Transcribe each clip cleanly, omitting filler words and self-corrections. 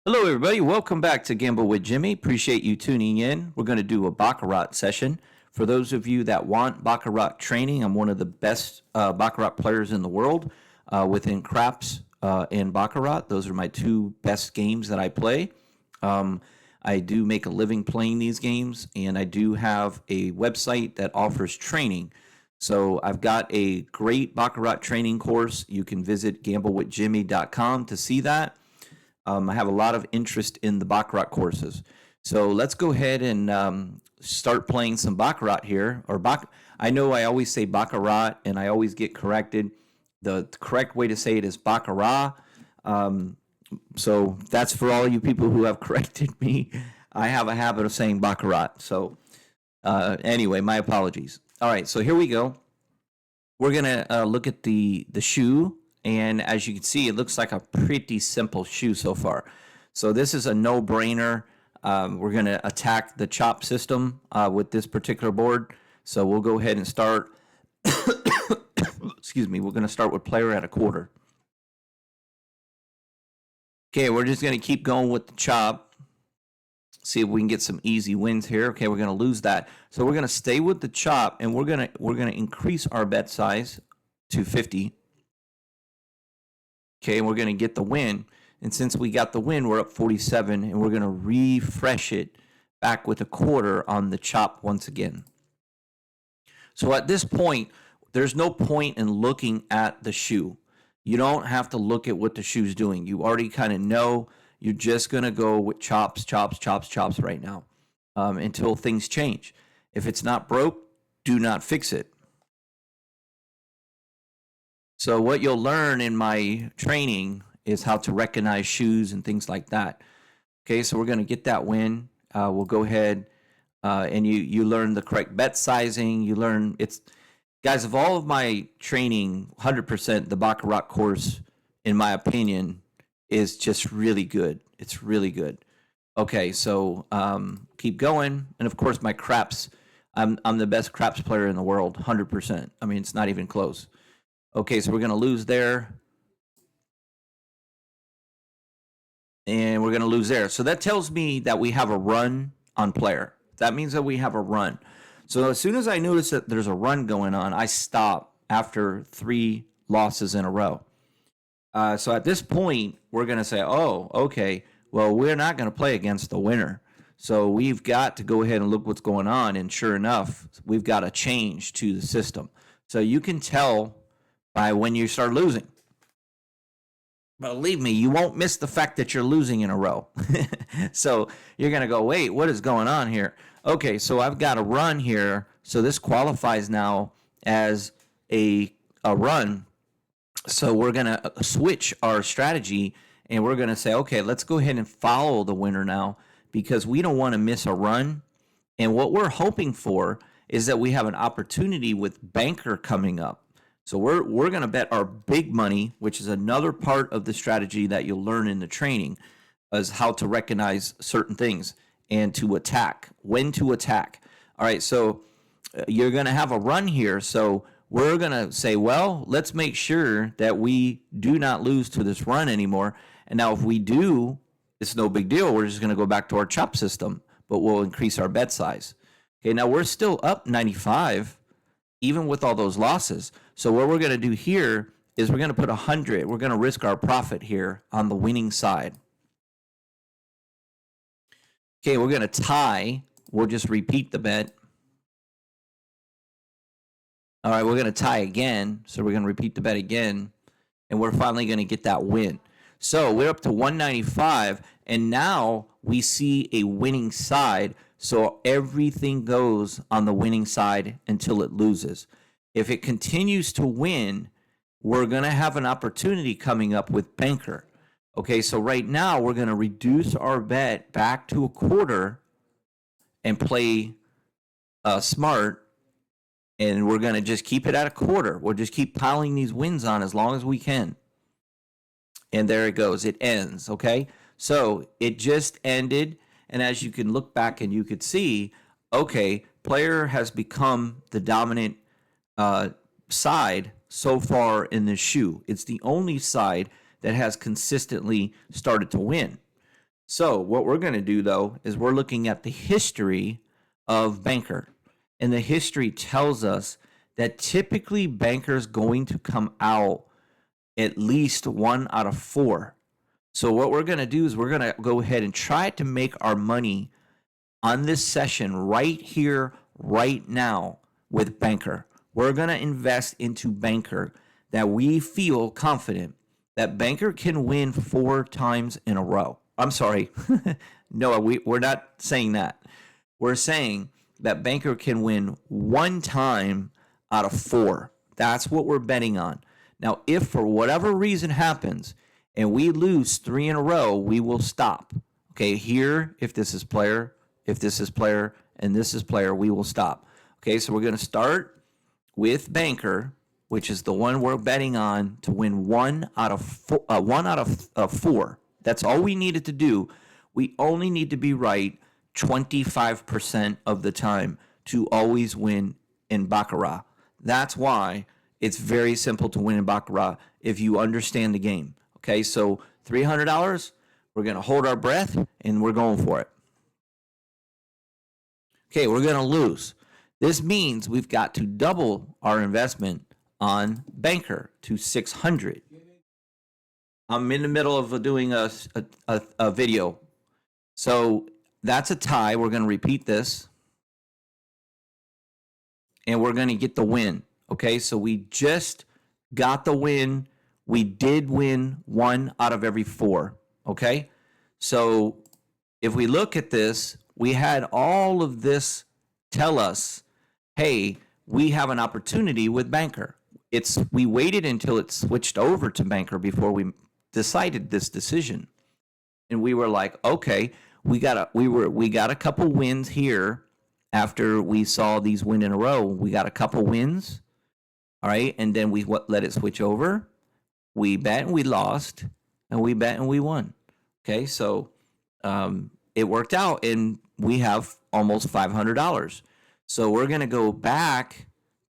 Hello, everybody. Welcome back to Gamble with Jimmy. Appreciate you tuning in. We're going to do a Baccarat session. For those of you that want Baccarat training, I'm one of the best Baccarat players in the world within craps and Baccarat. Those are my two best games that I play. I do make a living playing these games, and I do have a website that offers training. So I've got a great Baccarat training course. You can visit gamblewithjimmy.com to see that. I have a lot of interest in the Baccarat courses. So let's go ahead and start playing some Baccarat here. I know I always say Baccarat, and I always get corrected. The correct way to say it is Baccarat. So that's for all you people who have corrected me. I have a habit of saying Baccarat. So anyway, my apologies. All right, so here we go. We're going to look at the shoe. And as you can see, it looks like a pretty simple shoe so far. So this is a no-brainer. We're going to attack the chop system with this particular board. So we'll go ahead and start. Excuse me. We're going to start with player at a quarter. Okay, we're just going to keep going with the chop. See if we can get some easy wins here. Okay, we're going to lose that. So we're going to stay with the chop, and we're going to increase our bet size to 50. Okay, and we're going to get the win. And since we got the win, we're up 47, and we're going to refresh it back with a quarter on the chop once again. So at this point, there's no point in looking at the shoe. You don't have to look at what the shoe's doing. You already kind of know. You're just going to go with chops right now until things change. If it's not broke, do not fix it. So what you'll learn in my training is how to recognize shoes and things like that. Okay, so we're going to get that win. We'll go ahead and you learn the correct bet sizing. You learn guys, of all of my training, 100% the Baccarat course, in my opinion, is just really good. It's really good. Okay, so keep going. And of course, my craps, I'm the best craps player in the world, 100%. I mean, it's not even close. Okay, so we're going to lose there. And we're going to lose there. So that tells me that we have a run on player. That means that we have a run. So as soon as I notice that there's a run going on, I stop after 3 losses in a row. So at this point, we're going to say, oh, okay, well, we're not going to play against the winner. So we've got to go ahead and look what's going on. And sure enough, we've got a change to the system. So you can tell by when you start losing. Believe me, you won't miss the fact that you're losing in a row. So you're going to go, wait, what is going on here? Okay, so I've got a run here. So this qualifies now as a run. So we're going to switch our strategy, and we're going to say, okay, let's go ahead and follow the winner now because we don't want to miss a run. And what we're hoping for is that we have an opportunity with banker coming up. So we're going to bet our big money, which is another part of the strategy that you'll learn in the training, is how to recognize certain things and to attack, when to attack. All right, so you're going to have a run here. So we're going to say, well, let's make sure that we do not lose to this run anymore. And now if we do, it's no big deal. We're just going to go back to our chop system, but we'll increase our bet size. Okay, now we're still up 95, even with all those losses. So what we're going to do here is we're going to put 100. We're going to risk our profit here on the winning side. Okay, we're going to tie. We'll just repeat the bet. All right, we're going to tie again. So we're going to repeat the bet again. And we're finally going to get that win. So we're up to 195. And now we see a winning side. So everything goes on the winning side until it loses. If it continues to win, we're going to have an opportunity coming up with banker. Okay, so right now we're going to reduce our bet back to a quarter and play smart, and we're going to just keep it at a quarter. We'll just keep piling these wins on as long as we can. And there it goes. It ends, okay? So it just ended, and as you can look back and you could see, okay, player has become the dominant side so far in this shoe. It's the only side that has consistently started to win. So what we're going to do though is we're looking at the history of Banker. And the history tells us that typically Banker's going to come out at least 1 out of 4. So what we're going to do is we're going to go ahead and try to make our money on this session right here, right now with Banker. We're going to invest into Banker that we feel confident that Banker can win 4 times in a row. I'm sorry. No, we're not saying that. We're saying that Banker can win 1 time out of 4. That's what we're betting on. Now, if for whatever reason happens and we lose 3 in a row, we will stop. Okay, here, if this is player, if this is player, and this is player, we will stop. Okay, so we're going to start with Banker, which is the one we're betting on to win 1 out of 4. That's all we needed to do. We only need to be right 25% of the time to always win in Baccarat. That's why it's very simple to win in Baccarat if you understand the game. Okay, so $300, we're going to hold our breath and we're going for it. Okay, we're going to lose. This means we've got to double our investment on Banker to 600. I'm in the middle of doing a video. So that's a tie. We're going to repeat this. And we're going to get the win. Okay, so we just got the win. We did win 1 out of every 4. Okay, so if we look at this, we had all of this tell us, hey, we have an opportunity with Banker. We waited until it switched over to Banker before we decided this decision. And we were like, okay, we got a couple wins here after we saw these win in a row. We got a couple wins. All right, and then we let it switch over. We bet and we lost, and we bet and we won. Okay, so it worked out, and we have almost $500. So we're going to go back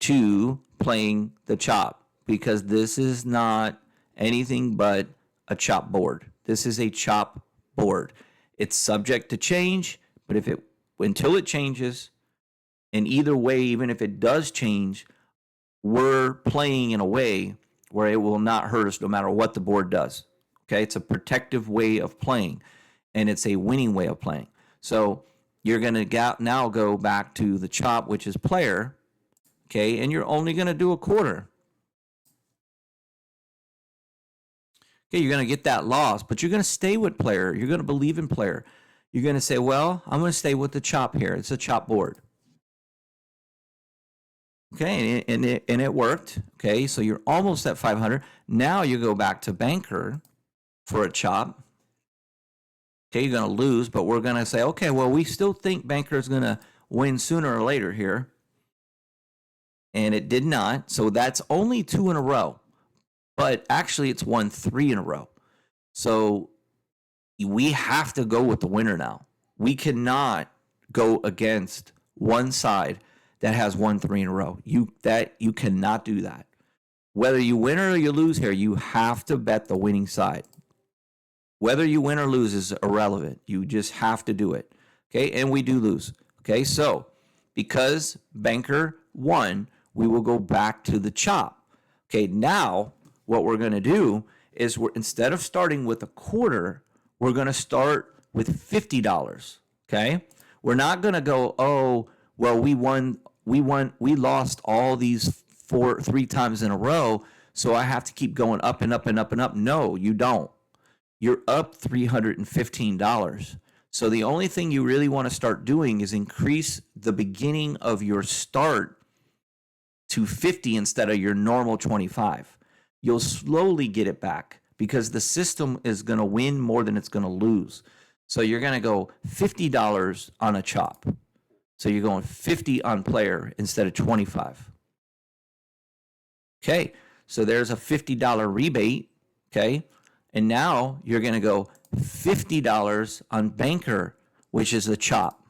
to playing the chop because this is not anything but a chop board. This is a chop board. It's subject to change, but until it changes, and either way, even if it does change, we're playing in a way where it will not hurt us no matter what the board does. Okay, it's a protective way of playing, and it's a winning way of playing. So you're going to now go back to the chop, which is player, okay, and you're only going to do a quarter. Okay, you're going to get that loss, but you're going to stay with player. You're going to believe in player. You're going to say, well, I'm going to stay with the chop here. It's a chop board. Okay, and it worked. Okay, so you're almost at 500. Now you go back to Banker for a chop. Okay, you're going to lose, but we're going to say, okay, well, we still think Banker is going to win sooner or later here. And it did not. So that's only 2 in a row. But actually, it's won 3 in a row. So we have to go with the winner now. We cannot go against one side that has won 3 in a row. You cannot do that. Whether you win or you lose here, you have to bet the winning side. Whether you win or lose is irrelevant. You just have to do it. Okay, and we do lose. Okay, so because Banker won, we will go back to the chop. Okay, now what we're going to do is instead of starting with a quarter, we're going to start with $50. Okay, we're not going to go, oh, well, we lost all these 3 times in a row, so I have to keep going up and up and up and up. No, you don't. You're up $315. So the only thing you really want to start doing is increase the beginning of your start to 50 instead of your normal 25. You'll slowly get it back because the system is going to win more than it's going to lose. So you're going to go $50 on a chop. So you're going 50 on player instead of 25. Okay, so there's a $50 rebate. Okay, and now you're going to go $50 on Banker, which is the chop.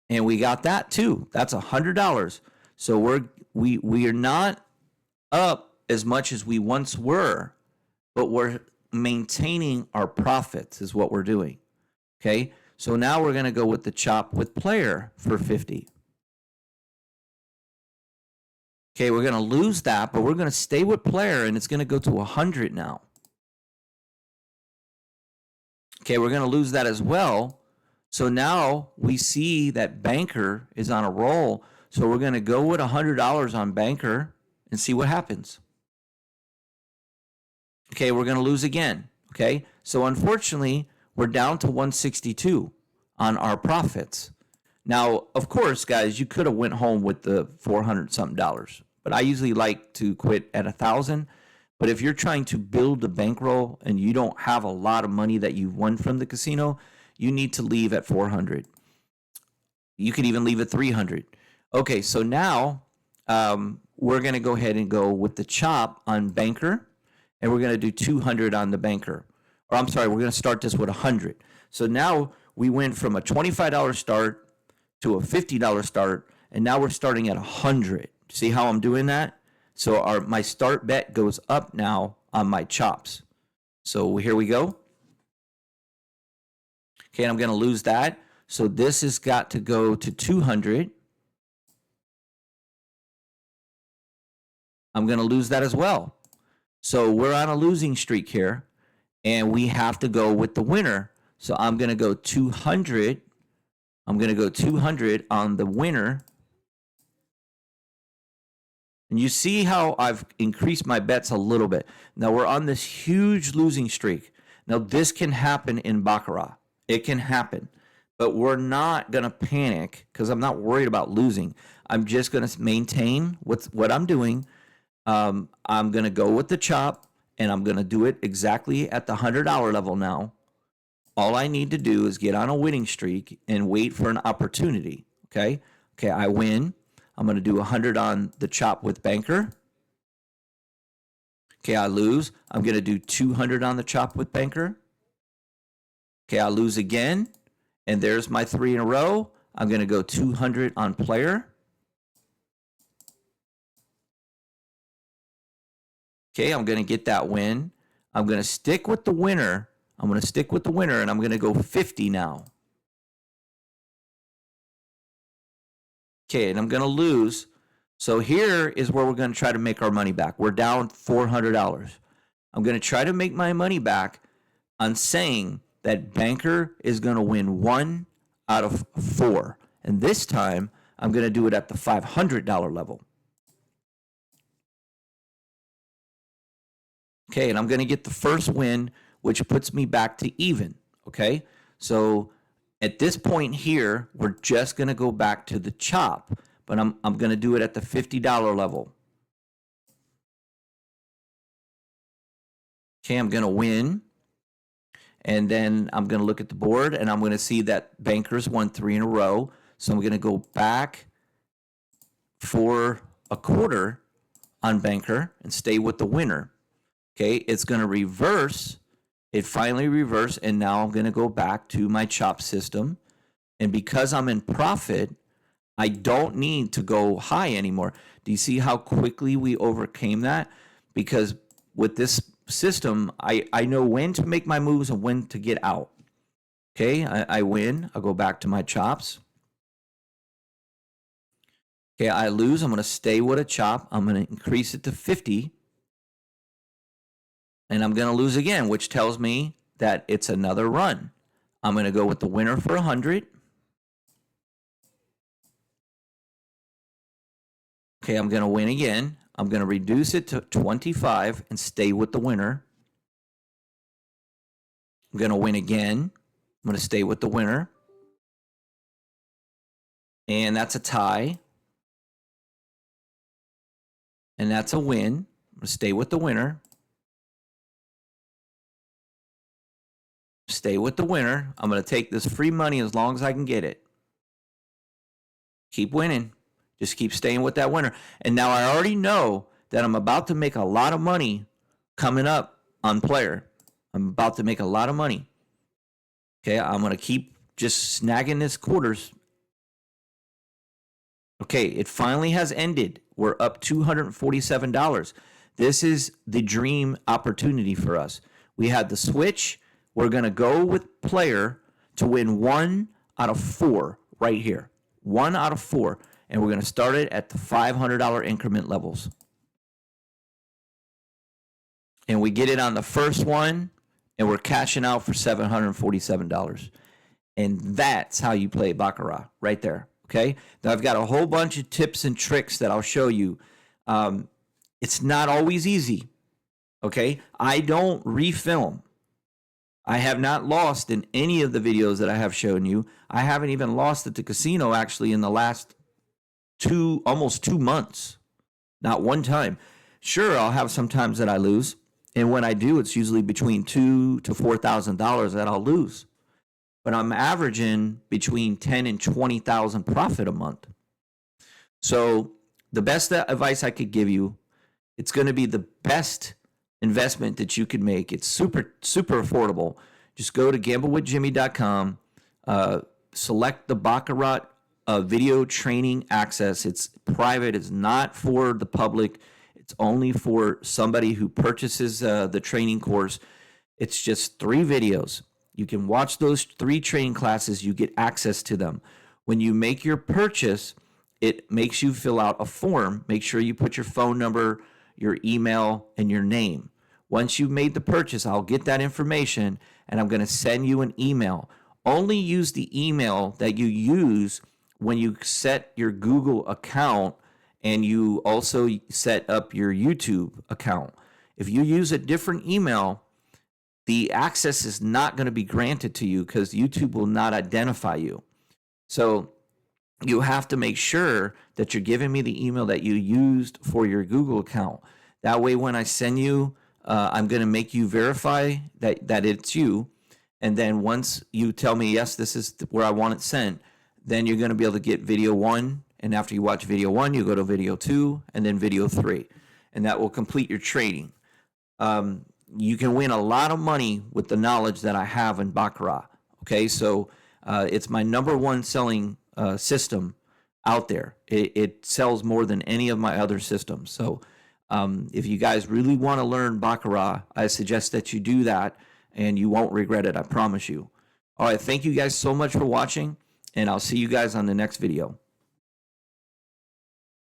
And we got that too. That's $100. So we are not up as much as we once were, but we're maintaining our profits is what we're doing. Okay, so now we're going to go with the chop with player for 50. Okay, we're going to lose that, but we're going to stay with player, and it's going to go to 100 now. Okay, we're going to lose that as well. So now we see that banker is on a roll. So we're going to go with $100 on banker and see what happens. Okay, we're going to lose again. Okay, so unfortunately, we're down to 162 on our profits. Now, of course, guys, you could have went home with the 400 something dollars, but I usually like to quit at 1,000. But if you're trying to build a bankroll and you don't have a lot of money that you've won from the casino, you need to leave at 400. You could even leave at 300. Okay, so now we're going to go ahead and go with the chop on banker, and we're going to do 200 on the banker. Or I'm sorry, we're going to start this with 100. So now we went from a $25 start to a $50 start, and now we're starting at 100. See how I'm doing that? So my start bet goes up now on my chops. So here we go. Okay, and I'm going to lose that. So this has got to go to 200. I'm going to lose that as well. So we're on a losing streak here, and we have to go with the winner. So I'm going to go 200. I'm going to go 200 on the winner. And you see how I've increased my bets a little bit. Now we're on this huge losing streak. Now this can happen in Baccarat. It can happen. But we're not going to panic because I'm not worried about losing. I'm just going to maintain what I'm doing. I'm going to go with the chop, and I'm going to do it exactly at the $100 level now. All I need to do is get on a winning streak and wait for an opportunity. Okay, I win. I'm going to do 100 on the chop with banker. Okay, I lose. I'm going to do 200 on the chop with banker. Okay, I lose again. And there's my 3 in a row. I'm going to go 200 on player. Okay, I'm going to get that win. I'm going to stick with the winner. I'm going to stick with the winner, and I'm going to go 50 now. Okay, and I'm going to lose. So here is where we're going to try to make our money back. We're down $400. I'm going to try to make my money back on saying that banker is going to win 1 out of 4. And this time, I'm going to do it at the $500 level. Okay, and I'm going to get the first win, which puts me back to even. Okay, so at this point here, we're just going to go back to the chop, but I'm going to do it at the $50 level. Okay, I'm going to win. And then I'm going to look at the board, and I'm going to see that bankers won 3 in a row. So I'm going to go back for a quarter on banker and stay with the winner. Okay, it's going to reverse. It finally reversed, and now I'm going to go back to my chop system. And because I'm in profit, I don't need to go high anymore. Do you see how quickly we overcame that? Because with this system, I know when to make my moves and when to get out. Okay, I win. I'll go back to my chops. Okay, I lose. I'm going to stay with a chop. I'm going to increase it to 50. And I'm going to lose again, which tells me that it's another run. I'm going to go with the winner for 100. Okay, I'm going to win again. I'm going to reduce it to 25 and stay with the winner. I'm going to win again. I'm going to stay with the winner. And that's a tie. And that's a win. I'm going to stay with the winner. Stay with the winner. I'm going to take this free money as long as I can get it. Keep winning. Just keep staying with that winner. And now I already know that I'm about to make a lot of money coming up on player. I'm about to make a lot of money. Okay, I'm going to keep just snagging this quarters. Okay, it finally has ended. We're up $247. This is the dream opportunity for us. We had the switch. We're going to go with player to win 1 out of 4 right here. 1 out of 4. And we're going to start it at the $500 increment levels. And we get it on the first one, and we're cashing out for $747. And that's how you play Baccarat right there. Okay. Now I've got a whole bunch of tips and tricks that I'll show you. It's not always easy. Okay. I don't refilm. I have not lost in any of the videos that I have shown you. I haven't even lost at the casino actually in the last almost 2 months. Not one time. Sure, I'll have some times that I lose. And when I do, it's usually between $2,000 to $4,000 that I'll lose. But I'm averaging between $10,000 and $20,000 profit a month. So the best advice I could give you, it's going to be the best investment that you could make. It's super, super affordable. Just go to gamblewithjimmy.com, select the Baccarat video training access. It's private. It's not for the public. It's only for somebody who purchases the training course. It's just 3 videos. You can watch those 3 training classes. You get access to them. When you make your purchase, it makes you fill out a form. Make sure you put your phone number, your email, and your name. Once you've made the purchase, I'll get that information, and I'm going to send you an email. Only use the email that you use when you set your Google account and you also set up your YouTube account. If you use a different email, the access is not going to be granted to you because YouTube will not identify you. So you have to make sure that you're giving me the email that you used for your Google account. That way, when I send you, I'm going to make you verify that it's you. And then once you tell me, yes, this is where I want it sent, then you're going to be able to get video 1. And after you watch video 1, you go to video 2 and then video 3. And that will complete your trading. You can win a lot of money with the knowledge that I have in Baccarat. Okay, so it's my #1 selling system out there. It sells more than any of my other systems. So if you guys really want to learn Baccarat, I suggest that you do that, and you won't regret it, I promise you. All right, thank you guys so much for watching, and I'll see you guys on the next video.